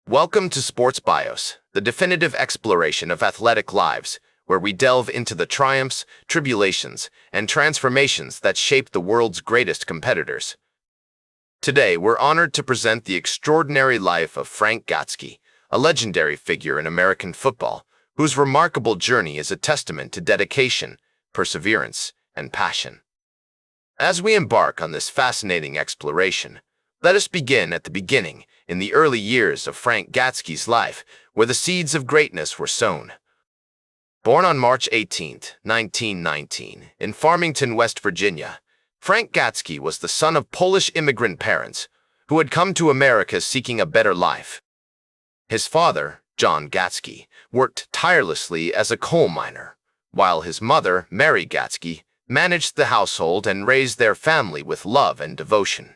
Welcome to Sports Bios, the definitive exploration of athletic lives, where we delve into the triumphs, tribulations, and transformations that shape the world's greatest competitors. Today, we're honored to present the extraordinary life of Frank Gatski, a legendary figure in American football, whose remarkable journey is a testament to dedication, perseverance, and passion. As we embark on this fascinating exploration, let us begin at the beginning, in the early years of Frank Gatski's life, where the seeds of greatness were sown. Born on March 18, 1919, in Farmington, West Virginia, Frank Gatski was the son of Polish immigrant parents who had come to America seeking a better life. His father, John Gatski, worked tirelessly as a coal miner, while his mother, Mary Gatski, managed the household and raised their family with love and devotion.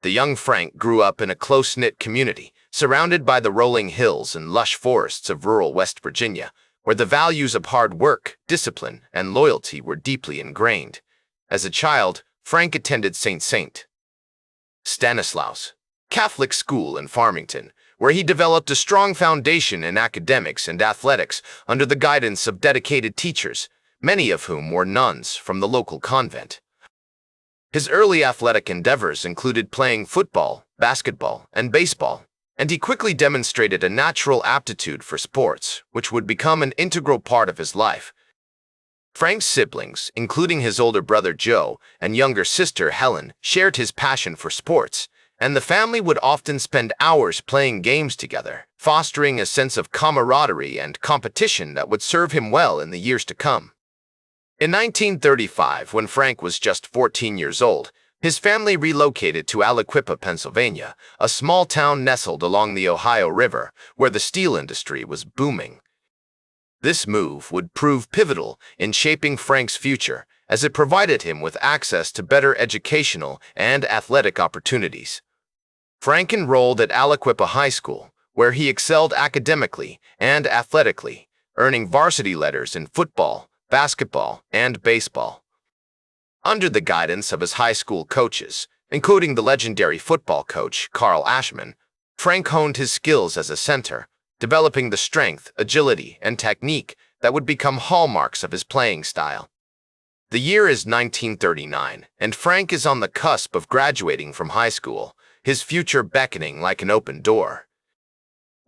The young Frank grew up in a close-knit community, surrounded by the rolling hills and lush forests of rural West Virginia, where the values of hard work, discipline, and loyalty were deeply ingrained. As a child, Frank attended St. Stanislaus Catholic School in Farmington, where he developed a strong foundation in academics and athletics under the guidance of dedicated teachers, many of whom were nuns from the local convent. His early athletic endeavors included playing football, basketball, and baseball, and he quickly demonstrated a natural aptitude for sports, which would become an integral part of his life. Frank's siblings, including his older brother Joe and younger sister Helen, shared his passion for sports, and the family would often spend hours playing games together, fostering a sense of camaraderie and competition that would serve him well in the years to come. In 1935, when Frank was just 14 years old, his family relocated to Aliquippa, Pennsylvania, a small town nestled along the Ohio River, where the steel industry was booming. This move would prove pivotal in shaping Frank's future, as it provided him with access to better educational and athletic opportunities. Frank enrolled at Aliquippa High School, where he excelled academically and athletically, earning varsity letters in football, basketball, and baseball. Under the guidance of his high school coaches, including the legendary football coach Carl Ashman, Frank honed his skills as a center, developing the strength, agility, and technique that would become hallmarks of his playing style. The year is 1939, and Frank is on the cusp of graduating from high school, his future beckoning like an open door.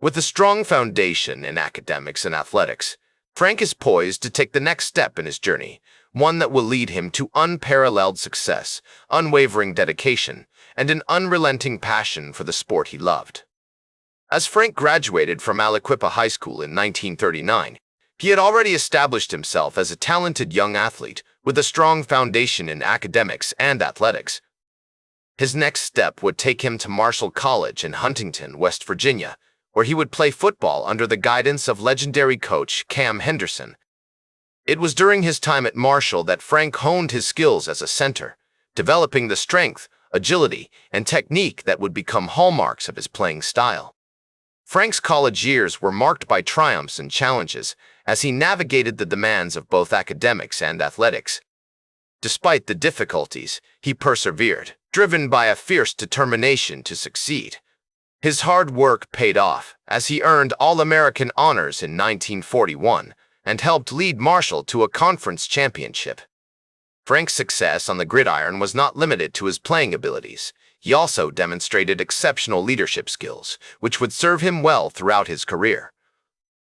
With a strong foundation in academics and athletics, Frank is poised to take the next step in his journey, one that will lead him to unparalleled success, unwavering dedication, and an unrelenting passion for the sport he loved. As Frank graduated from Aliquippa High School in 1939, he had already established himself as a talented young athlete with a strong foundation in academics and athletics. His next step would take him to Marshall College in Huntington, West Virginia, where he would play football under the guidance of legendary coach Cam Henderson. It was during his time at Marshall that Frank honed his skills as a center, developing the strength, agility, and technique that would become hallmarks of his playing style. Frank's college years were marked by triumphs and challenges as he navigated the demands of both academics and athletics. Despite the difficulties, he persevered, driven by a fierce determination to succeed. His hard work paid off, as he earned All-American honors in 1941 and helped lead Marshall to a conference championship. Frank's success on the gridiron was not limited to his playing abilities. He also demonstrated exceptional leadership skills, which would serve him well throughout his career.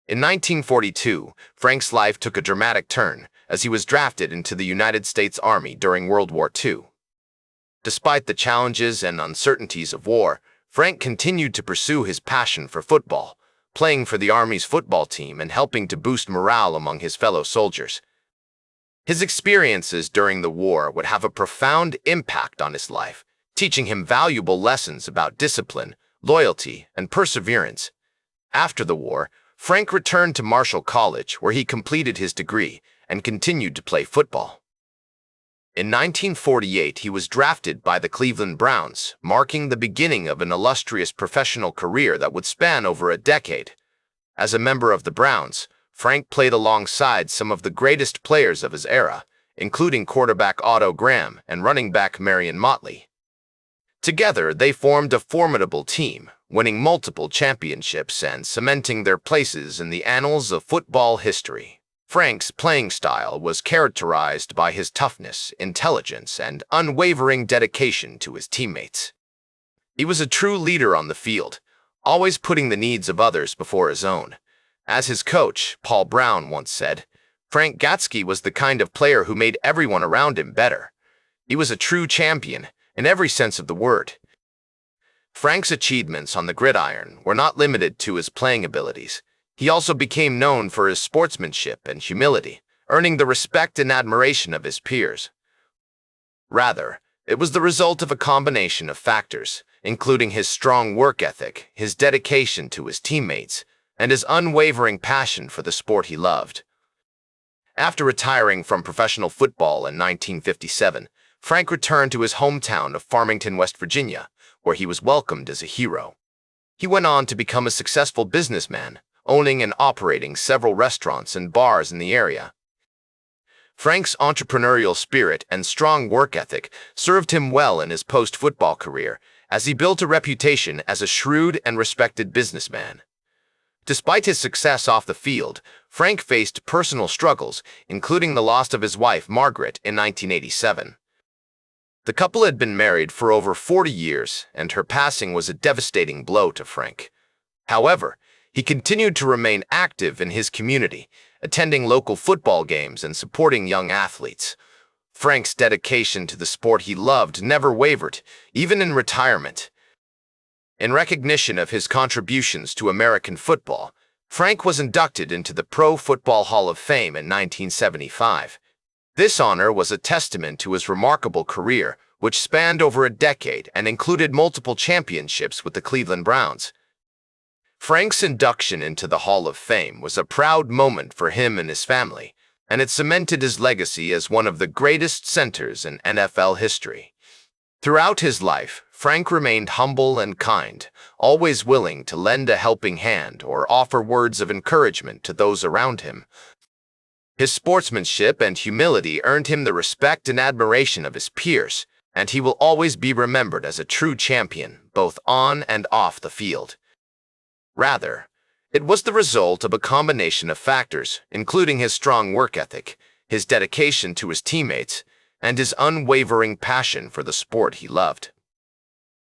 In 1942, Frank's life took a dramatic turn as he was drafted into the United States Army during World War II. Despite the challenges and uncertainties of war, Frank continued to pursue his passion for football, playing for the Army's football team and helping to boost morale among his fellow soldiers. His experiences during the war would have a profound impact on his life, teaching him valuable lessons about discipline, loyalty, and perseverance. After the war, Frank returned to Marshall College, where he completed his degree and continued to play football. In 1948, he was drafted by the Cleveland Browns, marking the beginning of an illustrious professional career that would span over a decade. As a member of the Browns, Frank played alongside some of the greatest players of his era, including quarterback Otto Graham and running back Marion Motley. Together, they formed a formidable team, winning multiple championships and cementing their places in the annals of football history. Frank's playing style was characterized by his toughness, intelligence, and unwavering dedication to his teammates. He was a true leader on the field, always putting the needs of others before his own. As his coach, Paul Brown, once said, Frank Gatski was the kind of player who made everyone around him better. He was a true champion, in every sense of the word. Frank's achievements on the gridiron were not limited to his playing abilities. He also became known for his sportsmanship and humility, earning the respect and admiration of his peers. Rather, it was the result of a combination of factors, including his strong work ethic, his dedication to his teammates, and his unwavering passion for the sport he loved. After retiring from professional football in 1957, Frank returned to his hometown of Farmington, West Virginia, where he was welcomed as a hero. He went on to become a successful businessman, owning and operating several restaurants and bars in the area. Frank's entrepreneurial spirit and strong work ethic served him well in his post-football career, as he built a reputation as a shrewd and respected businessman. Despite his success off the field, Frank faced personal struggles, including the loss of his wife, Margaret, in 1987. The couple had been married for over 40 years, and her passing was a devastating blow to Frank. However, he continued to remain active in his community, attending local football games and supporting young athletes. Frank's dedication to the sport he loved never wavered, even in retirement. In recognition of his contributions to American football, Frank was inducted into the Pro Football Hall of Fame in 1975. This honor was a testament to his remarkable career, which spanned over a decade and included multiple championships with the Cleveland Browns. Frank's induction into the Hall of Fame was a proud moment for him and his family, and it cemented his legacy as one of the greatest centers in NFL history. Throughout his life, Frank remained humble and kind, always willing to lend a helping hand or offer words of encouragement to those around him. His sportsmanship and humility earned him the respect and admiration of his peers, and he will always be remembered as a true champion, both on and off the field. Rather, it was the result of a combination of factors, including his strong work ethic, his dedication to his teammates, and his unwavering passion for the sport he loved.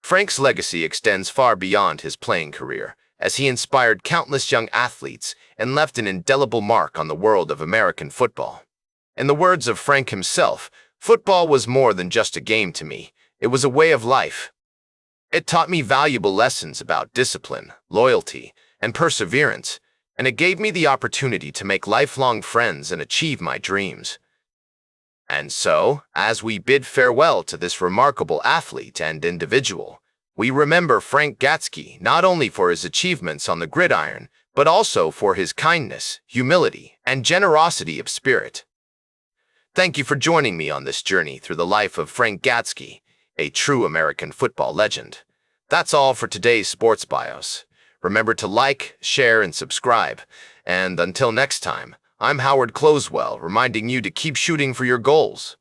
Frank's legacy extends far beyond his playing career, as he inspired countless young athletes and left an indelible mark on the world of American football. In the words of Frank himself, football was more than just a game to me, it was a way of life. It taught me valuable lessons about discipline, loyalty, and perseverance, and it gave me the opportunity to make lifelong friends and achieve my dreams. And so, as we bid farewell to this remarkable athlete and individual, we remember Frank Gatski not only for his achievements on the gridiron, but also for his kindness, humility, and generosity of spirit. Thank you for joining me on this journey through the life of Frank Gatski, a true American football legend. That's all for today's Sports Bios. Remember to like, share, and subscribe. And until next time, I'm Howard Closewell, reminding you to keep shooting for your goals.